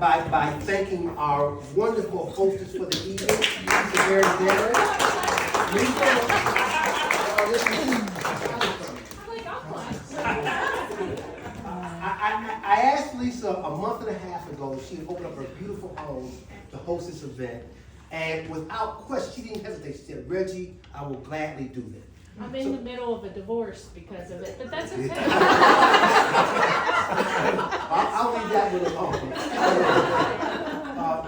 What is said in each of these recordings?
by thanking our wonderful hostess for the evening, Mr. Mary Derrick. I asked Lisa a month and a half ago if she would open up her beautiful home to host this event, and without question, she didn't hesitate. She said, "Reggie, I will gladly do that." I'm in the middle of a divorce because of it, but that's okay. I'll leave that one alone.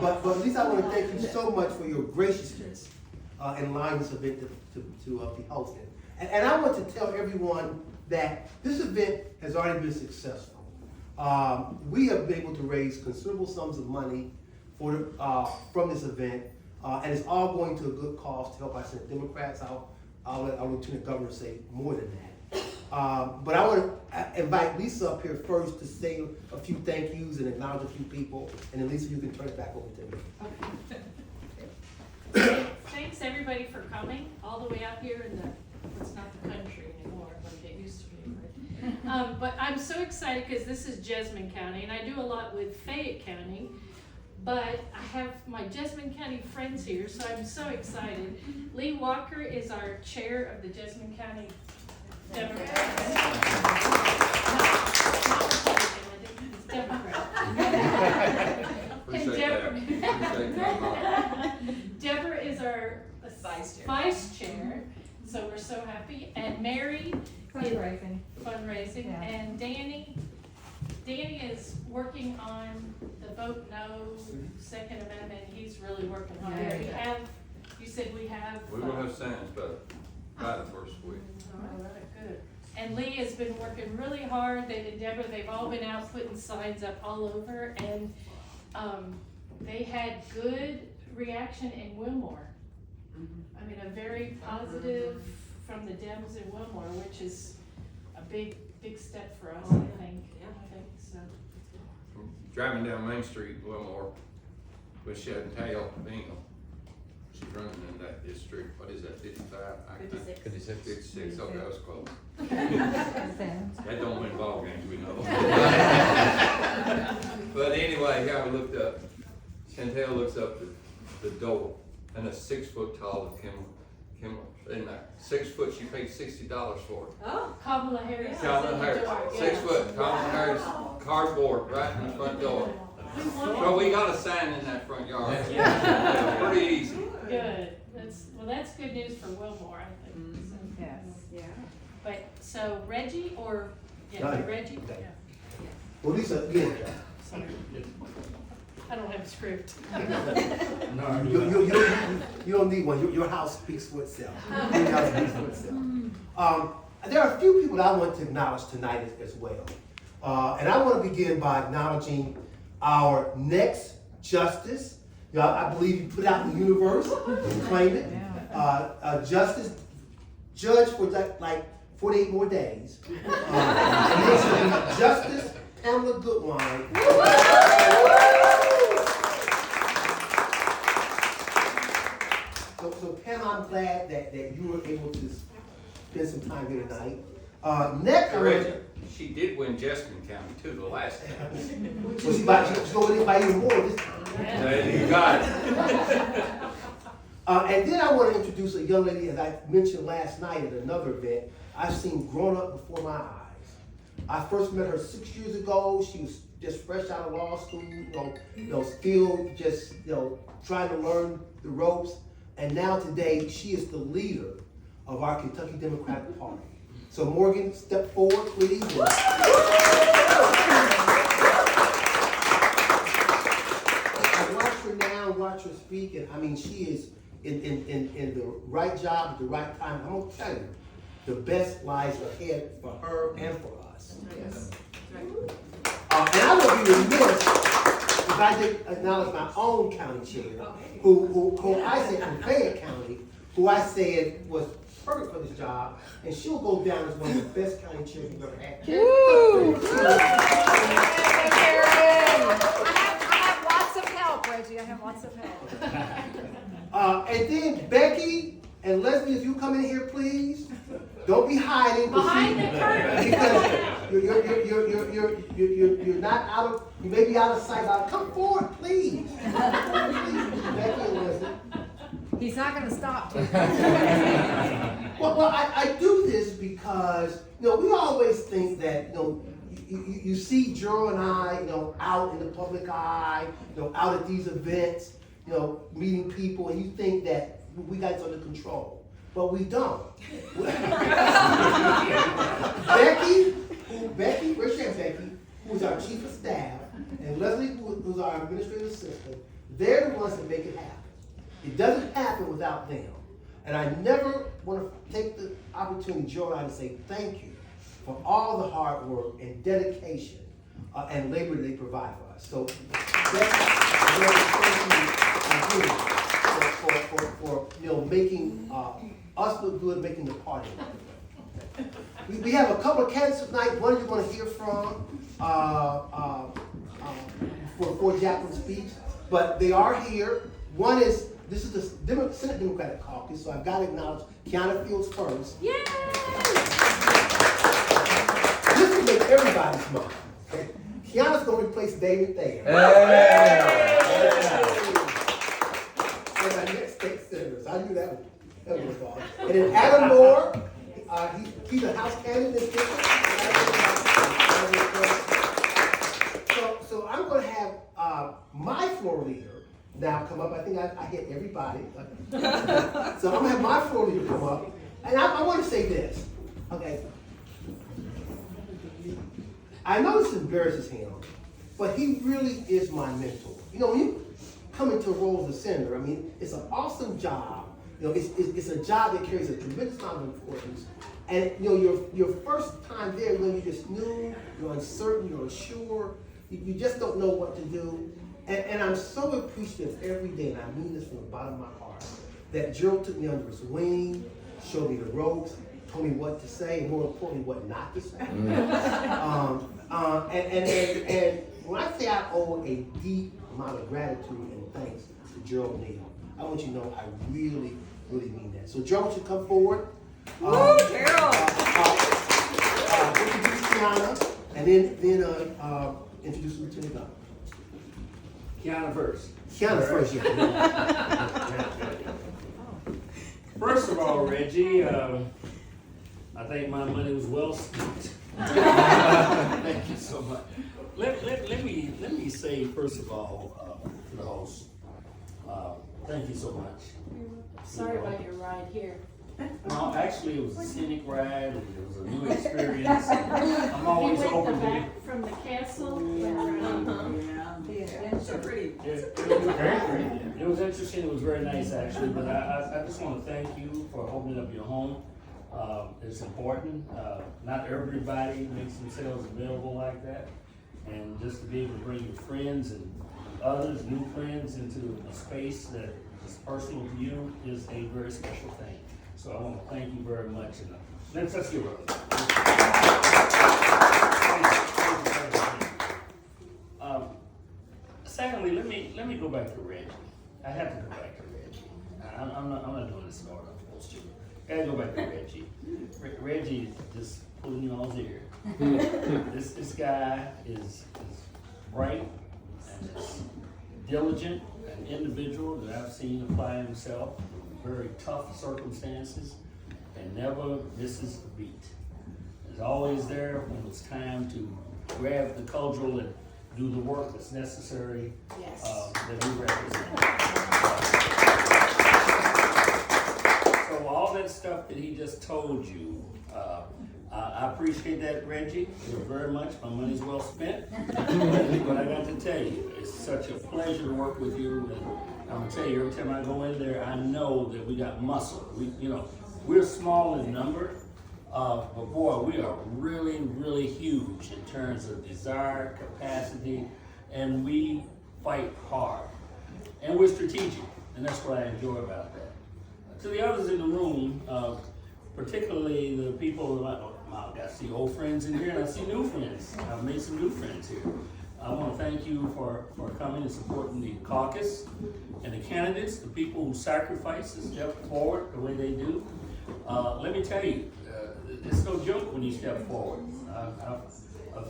But at least I want to thank you so much for your graciousness in allowing this event to be hosted. And I want to tell everyone that this event has already been successful. We have been able to raise considerable sums of money from this event, and it's all going to a good cause to help our Senate Democrats. I'll let our Lieutenant Governor say more than that. But I want to invite Lisa up here first to say a few thank yous and acknowledge a few people, and then Lisa, you can turn it back over to me. Okay. Thanks everybody for coming all the way out here in it's not the country anymore like it used to be. Right? But I'm so excited because this is Jessamine County, and I do a lot with Fayette County. But I have my Jessamine County friends here, so I'm so excited. Lee Walker is our chair of the Jessamine County Democrats. It's Democrat. And Deborah is our vice chair, so we're so happy. And Mary, fundraising, yeah. And Danny is working on the vote no Second Amendment. He's really working hard. Yeah. You said we have. We will have signs by the first week. All right, good. And Lee has been working really hard. Deborah, they've all been out putting signs up all over, and they had good reaction in Wilmore. I mean, a very positive from the Dems in Wilmore, which is a big step for us, I think. So. Driving down Main Street, Wilmore, with Chantel Bingham. She's running in that district. What is that, 55? 56. Okay, that was close. That don't win ball games, we know. But anyway, here I looked up. Chantel looks up the door, and a 6 foot tall Kimmel. In that 6 foot, she paid $60 for it. Oh, Kamala Harris. Kamala Harris, 6 foot, Kamala Harris, cardboard right in the front door. So we got a sign in that front yard. Yeah. Pretty easy. Good. That's good news for Wilmore, I think. Mm-hmm. So, yes. Yeah. But so Reggie or Reggie? Yeah. Well, Lisa, yeah. Sorry. I don't have a script. No, you don't need one. Your house speaks for itself. Your house speaks for itself. There are a few people that I want to acknowledge tonight as well. And I want to begin by acknowledging our next justice. I believe you put out in the universe and claimed it. Justice, judge for like 48 more days. Justice Pamela Goodwine. So Pam, I'm glad that you were able to spend some time here tonight. Next, she did win Jessamine County too the last time. She's going to buy even more this time. Yeah. You got it. And then I want to introduce a young lady, as I mentioned last night at another event, I've seen grown up before my eyes. I first met her 6 years ago. She was just fresh out of law school, still just trying to learn the ropes. And now today, she is the leader of our Kentucky Democratic Party. So Morgan, step forward, please. I watch her now, watch her speak, and I mean, she is in the right job at the right time. I'm gonna tell you, the best lies ahead for her and for us. Yes. And I would be remiss if I didn't acknowledge my own county chair, who I said from Fayette County, who I said was perfect for this job, and she'll go down as one of the best county chairs we've ever had. Woo! I have lots of help, Reggie. I have lots of help. And then Becky and Leslie, if you come in here, please. Don't be hiding. Behind the curtain. Because you're not out of You may be out of sight, but come forward, please. Please, Becky and Leslie. He's not gonna stop. Well, I do this because, you know, we always think that, you know, you see Joe and I, you know, out in the public eye, you know, out at these events, you know, meeting people, and you think that we got it under control. But we don't. Becky, where's Becky, who's our chief of staff, and Leslie, who's our administrative assistant, they're the ones that make it happen. It doesn't happen without them. And I never want to take the opportunity, Joe and I, to say thank you for all the hard work and dedication and labor they provide for us. So, thank you for you know, making us look good, making the party look good. We have a couple of candidates tonight. One you're going to hear from for Jacqueline's speech, but they are here. One is, this is the Senate Democratic Caucus, so I've got to acknowledge Kiana Fields first. Yay! This will make everybody smile. Okay? Kiana's going to replace David Thayer. Hey! And our next state senators. I knew that was fun. And then Adam Moore, he's a House candidate in this district. So I'm going to have my floor leader now come up. I think I hit everybody. So I'm going to have my floor leader come up. And I want to say this. Okay. I know this embarrasses him, but he really is my mentor. You know, when you come into a role as a senator, I mean, it's an awesome job. You know, it's a job that carries a tremendous amount of importance. And you know, your first time there, when you're just new, you're uncertain, you're unsure, you just don't know what to do. And I'm so appreciative every day, and I mean this from the bottom of my heart, that Gerald took me under his wing, showed me the ropes, told me what to say, and more importantly, what not to say. And when I say I owe a deep amount of gratitude and thanks to Gerald Neal, I want you to know I really, really mean that. So Gerald should come forward. Woo, Gerald! Introduce Kiana, and then introduce Lieutenant Governor. Kiana first. Kiana first, yeah. First of all, Reggie, I think my money was well spent. Thank you so much. Let me say first of all to the host, thank you so much. Sorry about your ride here. No, actually, it was a scenic ride, and it was a new experience. I'm always You went open to back from the castle. It was interesting. It was very nice, actually. But I just want to thank you for opening up your home. It's important. Not everybody makes themselves available like that, and just to be able to bring your friends and others, new friends, into a space that is personal to you is a very special thing. So I want to thank you very much. And let's give it up. Secondly, let me go back to Reggie. I have to go back to Reggie. I'm not doing this in order I'm supposed to. Gotta go back to Reggie. Reggie just pulling you all's ear. This guy is bright and is diligent, an individual that I've seen apply himself in very tough circumstances and never misses a beat. Is always there when it's time to grab the cudgel and do the work that's necessary that we represent. So all that stuff that he just told you, I appreciate that, Reggie, very much. My money's well spent. But I got to tell you, it's such a pleasure to work with you. And I'm gonna tell you, every time I go in there, I know that we got muscle. We're small in number, but boy, we are really, really huge in terms of desire, capacity, and we fight hard. And we're strategic, and that's what I enjoy about that. To the others in the room, particularly the people, I see old friends in here, and I see new friends. I've made some new friends here. I want to thank you for coming and supporting the caucus and the candidates, the people who sacrifice and step forward the way they do. Let me tell you, it's no joke when you step forward.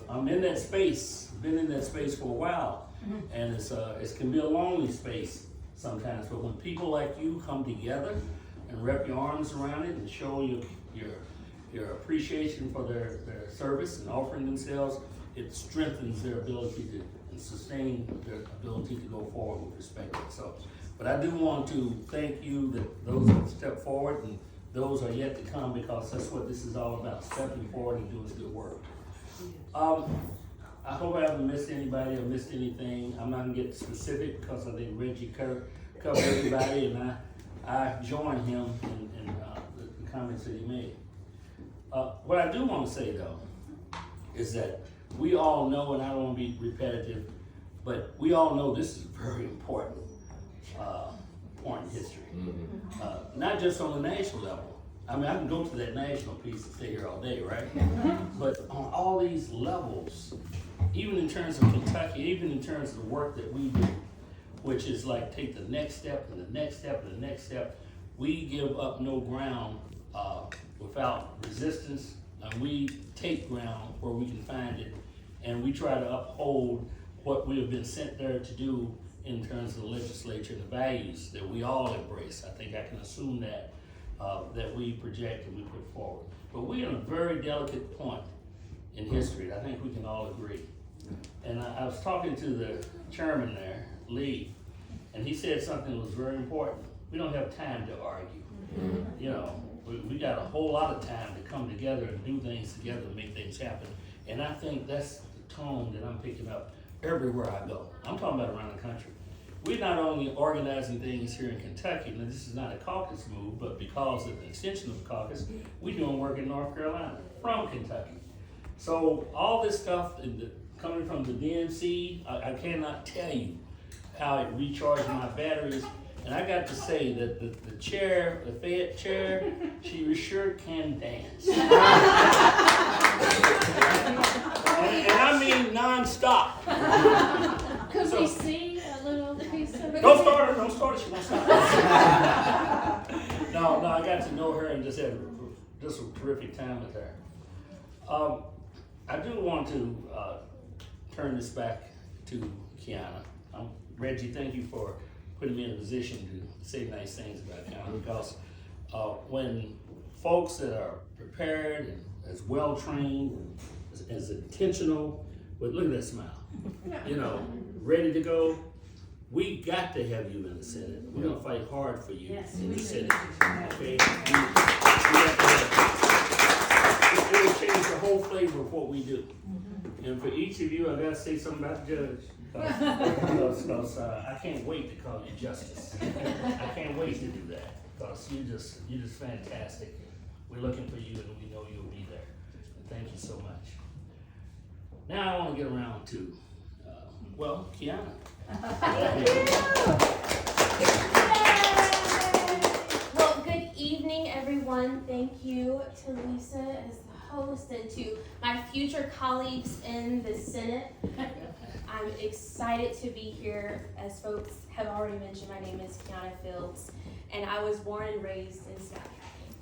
I'm in that space been in that space for a while, and it can be a lonely space sometimes. But when people like you come together and wrap your arms around it and show your appreciation for their service and offering themselves, it strengthens their ability to and sustain their ability to go forward with respect. So, but I do want to thank you that those have stepped forward and those are yet to come, because that's what this is all about, stepping forward and doing good work. I hope I haven't missed anybody or missed anything. I'm not gonna get specific because I think Reggie covered everybody, and I join him in the comments that he made. What I do want to say though is that we all know, and I don't want to be repetitive, but we all know this is a very important point in history. Not just on the national level. I mean, I can go to that national piece and stay here all day, right? But on all these levels, even in terms of Kentucky, even in terms of the work that we do, which is like take the next step and the next step and the next step, we give up no ground without resistance, and we take ground where we can find it, and we try to uphold what we have been sent there to do in terms of the legislature and the values that we all embrace. I think I can assume that we project and we put forward. But we're in a very delicate point in history. I think we can all agree. And I was talking to the chairman there, Lee, and he said something that was very important. We don't have time to argue. You know, we got a whole lot of time to come together and do things together and make things happen. And I think that's the tone that I'm picking up everywhere I go. I'm talking about around the country. We're not only organizing things here in Kentucky, and this is not a caucus move, but because of the extension of the caucus, we're doing work in North Carolina from Kentucky. So all this stuff coming from the DNC, I cannot tell you how it recharged my batteries. And I got to say that the chair, the Fed chair, she sure can dance. and I mean non-stop. Could we see a little piece of it? Don't start her, she won't stop. No, I got to know her and just had just a terrific time with her. I do want to turn this back to Kiana. Reggie, thank you for putting me in a position to say nice things about Kiana, because when folks that are prepared and as well trained, as intentional, but look at that smile, you know, ready to go, we got to have you in the Senate. We're gonna fight hard for you in the Senate. Okay? It will change the whole flavor of what we do. And for each of you, I gotta say something about the judge. Because I can't wait to call you Justice. I can't wait to do that, because you're just fantastic. We're looking for you, and we know you'll be there. And thank you so much. Now I want to get around to, Kiana. Well, good evening, everyone. Thank you to Lisa as the host and to my future colleagues in the Senate. I'm excited to be here. As folks have already mentioned, my name is Kiana Fields, and I was born and raised in Scott County.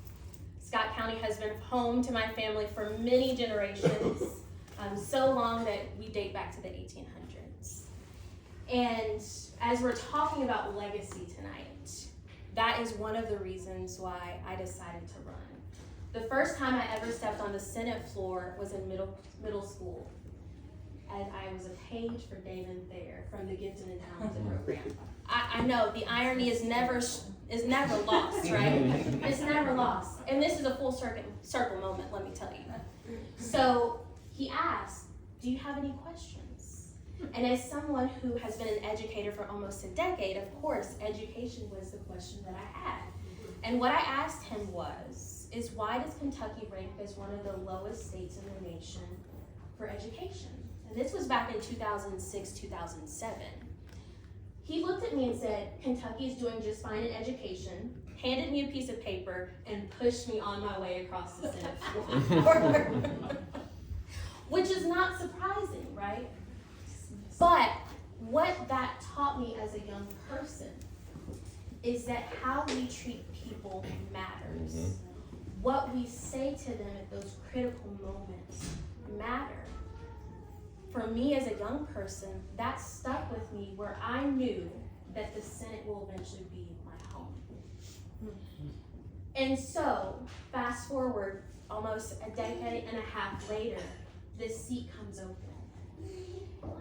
Scott County has been home to my family for many generations, so long that we date back to the 1800s. And as we're talking about legacy tonight, that is one of the reasons why I decided to run. The first time I ever stepped on the Senate floor was in middle school. And I was a page for Damon Thayer from the Gifted and Talented program. I know the irony is never lost, right? It's never lost. And this is a full circle moment, let me tell you. So he asked, do you have any questions? And as someone who has been an educator for almost a decade, of course, education was the question that I had. And what I asked him is why does Kentucky rank as one of the lowest states in the nation for education? And this was back in 2006, 2007. He looked at me and said, Kentucky is doing just fine in education, handed me a piece of paper, and pushed me on my way across the Senate floor. Which is not surprising, right? But what that taught me as a young person is that how we treat people matters. Mm-hmm. What we say to them at those critical moments matter. for me as a young person, that stuck with me where I knew that the Senate will eventually be my home. And so, fast forward almost a decade and a half later, this seat comes open.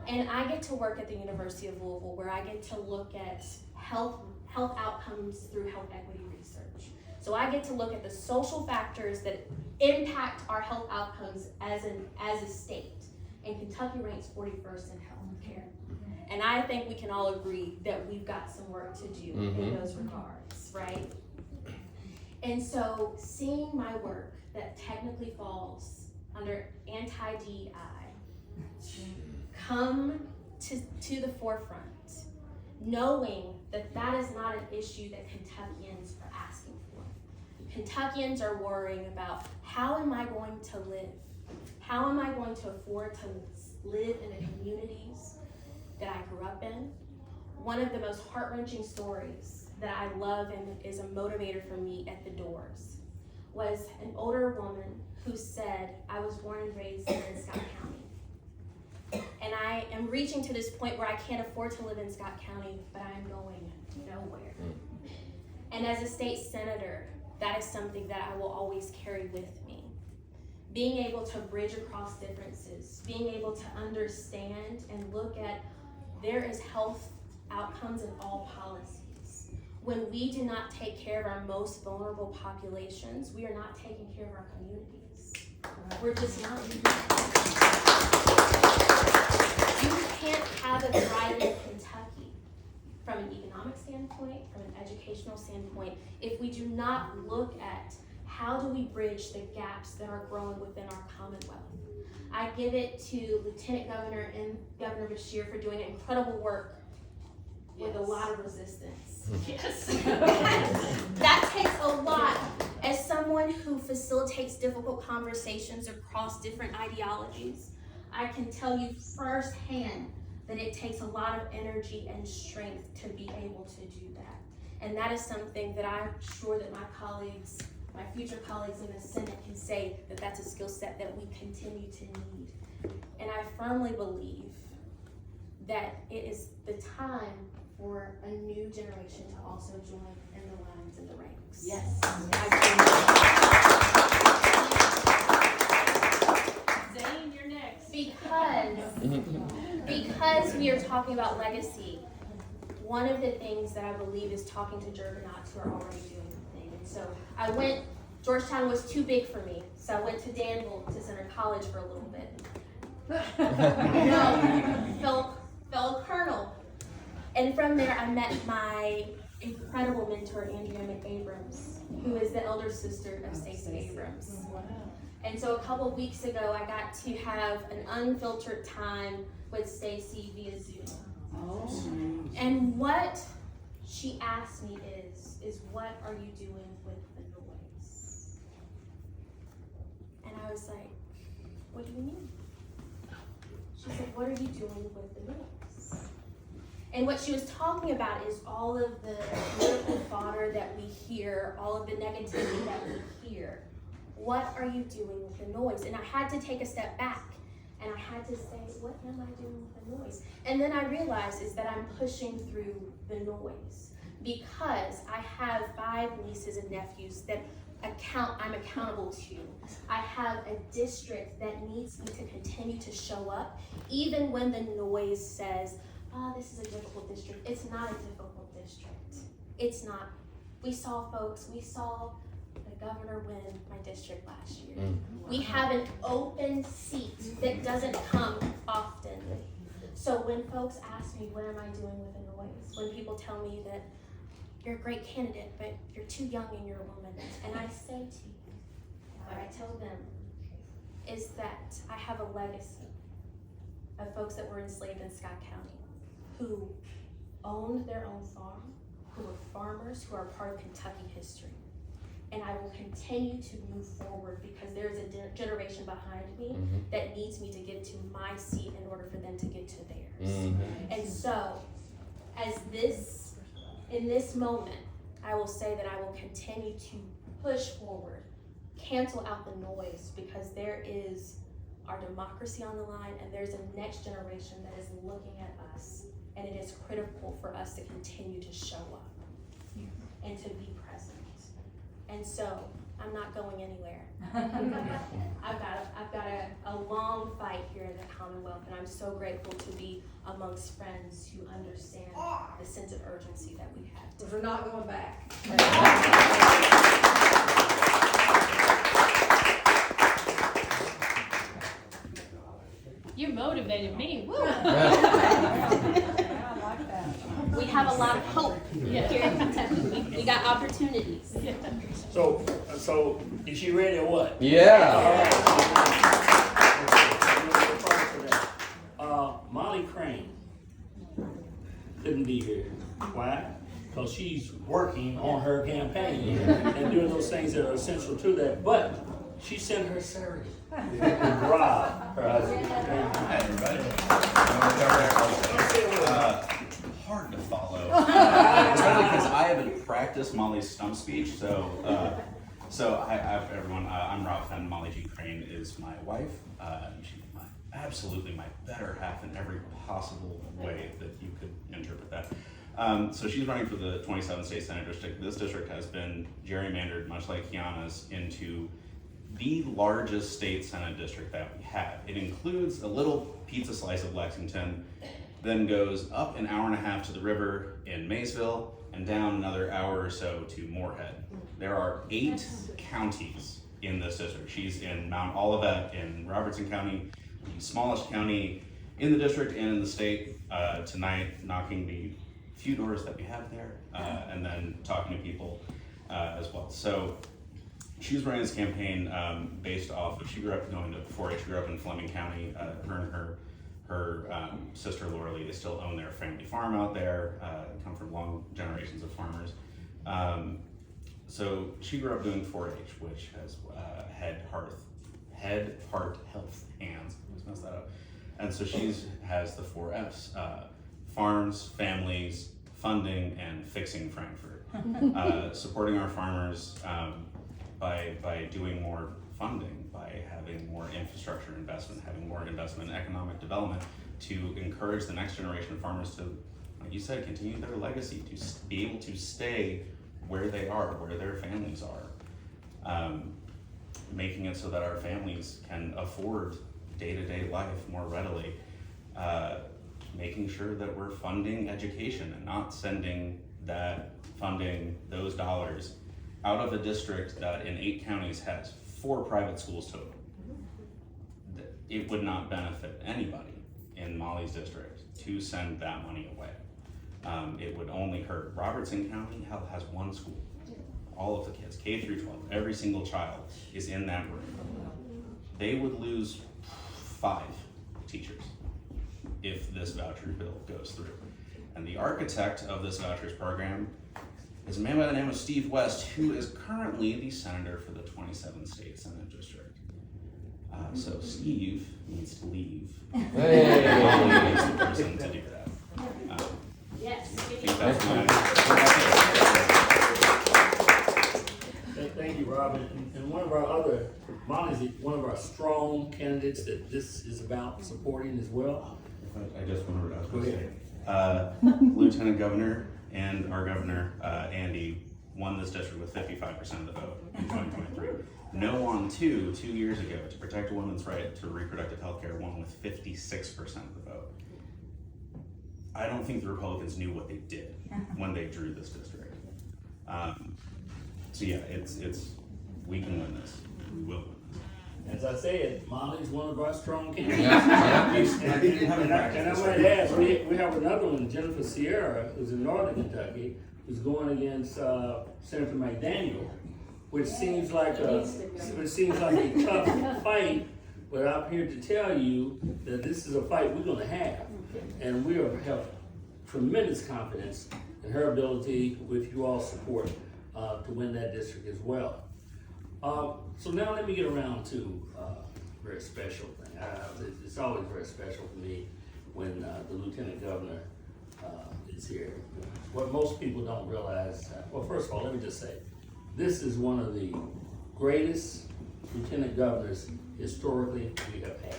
And I get to work at the University of Louisville, where I get to look at health outcomes through health equity research. So I get to look at the social factors that impact our health outcomes as a state. And Kentucky ranks 41st in health care. And I think we can all agree that we've got some work to do in those regards, right? And so seeing my work that technically falls under anti-DEI come to the forefront, knowing that that is not an issue that Kentuckians are asking for. Kentuckians are worrying about, how am I going to live? How am I going to afford to live in the communities that I grew up in? One of the most heart-wrenching stories that I love and is a motivator for me at the doors was an older woman who said, I was born and raised in Scott County. And I am reaching to this point where I can't afford to live in Scott County, but I'm going nowhere. And as a state senator, that is something that I will always carry with me. Being able to bridge across differences, being able to understand and look at, there is health outcomes in all policies. When we do not take care of our most vulnerable populations, we are not taking care of our communities. We're just not. You can't have a thriving Kentucky from an economic standpoint, from an educational standpoint, if we do not look at how do we bridge the gaps that are growing within our Commonwealth. I give it to Lieutenant Governor and Governor Beshear for doing incredible work with a lot of resistance. Yes. That takes a lot. As someone who facilitates difficult conversations across different ideologies, I can tell you firsthand that it takes a lot of energy and strength to be able to do that. And that is something that I'm sure that my colleagues, my future colleagues in the Senate can say that that's a skill set that we continue to need. And I firmly believe that it is the time for a new generation to also join in the lines and the ranks. Yes. Zane, you're next. Because we are talking about legacy, one of the things that I believe is talking to Jurgenauts who are already doing the thing. And so Georgetown was too big for me, so I went to Danville to Center College for a little bit. Fellow colonel. And from there, I met my incredible mentor, Andrea Abrams, who is the elder sister of Stacey Abrams. And so a couple of weeks ago, I got to have an unfiltered time with Stacey via Zoom. And what she asked me is what are you doing with the noise? And I was like, what do you mean? She said, what are you doing with the noise? And what she was talking about is all of the political fodder that we hear, all of the negativity that we hear. What are you doing with the noise? And I had to take a step back and I had to say, what am I doing with the noise? And then I realized is that I'm pushing through the noise because I have 5 nieces and nephews that I'm accountable to. I have a district that needs me to continue to show up, even when the noise says, oh, this is a difficult district. It's not a difficult district. It's not. We saw the governor win my district last year. We have an open seat that doesn't come often. So when folks ask me, what am I doing with the noise? When people tell me that you're a great candidate, but you're too young and you're a woman, and I say to you, what I tell them is that I have a legacy of folks that were enslaved in Scott County, who owned their own farm, who were farmers, who are part of Kentucky history. And I will continue to move forward because there is a generation behind me that needs me to get to my seat in order for them to get to theirs. And so, in this moment, I will say that I will continue to push forward, cancel out the noise, because there is our democracy on the line, and there's a next generation that is looking at us, and it is critical for us to continue to show up and to be present. And so I'm not going anywhere. I've got a long fight here in the Commonwealth, and I'm so grateful to be amongst friends who understand the sense of urgency that we have. We're not going back. You motivated me, woo! I like that. We have a lot of hope Yeah. here in Kentucky. We got opportunities. So is she ready or what? Yeah. Molly Crane couldn't be here. Why? Because she's working on her campaign and doing those things that are essential to that. But she sent her surrogate, Rob, her husband. Hi, everybody. Hard to follow. Especially because I haven't practiced Molly's stump speech, so everyone, I'm Rob Fenn. Molly G. Crane is my wife. She's absolutely my better half in every possible way that you could interpret that. So she's running for the 27th State Senate District. This district has been gerrymandered, much like Kiana's, into the largest state Senate district that we have. It includes a little pizza slice of Lexington, then goes up an hour and a half to the river in Maysville, and down another hour or so to Moorhead. There are 8 counties in this district. She's in Mount Olivet in Robertson County, the smallest county in the district and in the state. Tonight, knocking the few doors that we have there, and then talking to people as well. So she's running this campaign based off of, she grew up going to 4-H, she grew up in Fleming County. Her and her sister Laura Lee, they still own their family farm out there, come from long generations of farmers. So she grew up doing 4-H, which has head, heart, health, hands. Let's mess that up. And so has the 4 F's: farms, families, funding, and fixing Frankfurt. Supporting our farmers by doing more funding, by having more infrastructure investment, having more investment in economic development to encourage the next generation of farmers to, like you said, continue their legacy, to be able to stay where they are, where their families are. Making it so that our families can afford day-to-day life more readily. Making sure that we're funding education and not sending those dollars out of a district that in 8 counties has 4 private schools total. It would not benefit anybody in Molly's district to send that money away. It would only hurt. Robertson County has 1 school. All of the kids, K through 12, every single child is in that room. They would lose 5 teachers if this voucher bill goes through. And the architect of this vouchers program is a man by the name of Steve West, who is currently the senator for the 27th State Senate District. So Steve needs to leave. Hey. Molly is the person to do that. Yes. I think that's my. Thank you, Robin. And one of our Molly's one of our strong candidates that this is about supporting as well. I just remembered what I was going to say. Lieutenant Governor and our Governor, Andy, won this district with 55% of the vote in 2023. No on 2 years ago to protect a woman's right to reproductive health care won with 56% of the vote. I don't think the Republicans knew what they did when they drew this district. So yeah, we can win this. We will win this. As I said, Molly's one of our strong candidates. Yeah. And I might add, we have another one, Jennifer Sierra, who's in Northern Kentucky, who's going against Senator McDaniel, which seems like a tough fight. But I'm here to tell you that this is a fight we're going to have, and we have tremendous confidence in her ability, with you all support, to win that district as well. So now let me get around to a very special thing. It's always very special for me when the Lieutenant Governor is here. What most people don't realize, well, first of all, let me just say, this is one of the greatest lieutenant governors historically we have had.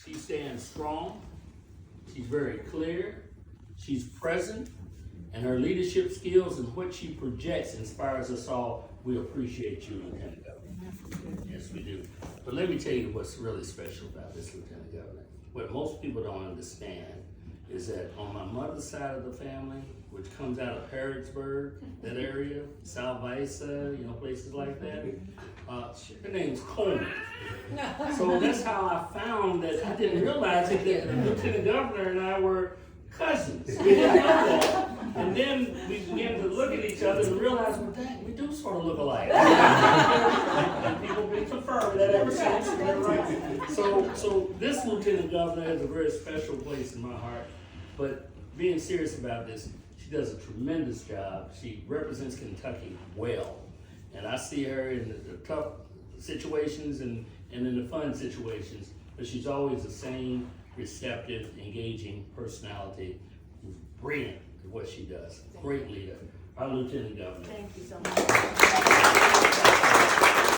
She stands strong, she's very clear, she's present, and her leadership skills and what she projects inspires us all. We appreciate you, Lieutenant Governor. Yes, we do. But let me tell you what's really special about this Lieutenant Governor. What most people don't understand is that on my mother's side of the family, which comes out of Harrodsburg, that area, South Visa, places like that, her name's Coleman. So that's how I found that. I didn't realize it, that the Lieutenant Governor and I were cousins. We didn't know that. And then we began to look at each other and realize, well, dang, we do sort of look alike. And people have been confirming that ever since. Right? So this Lieutenant Governor has a very special place in my heart. But being serious about this, she does a tremendous job. She represents Kentucky well. And I see her in the tough situations and in the fun situations, but she's always the same receptive, engaging personality, who's brilliant at what she does. Great leader. Our Lieutenant Governor. Thank you so much.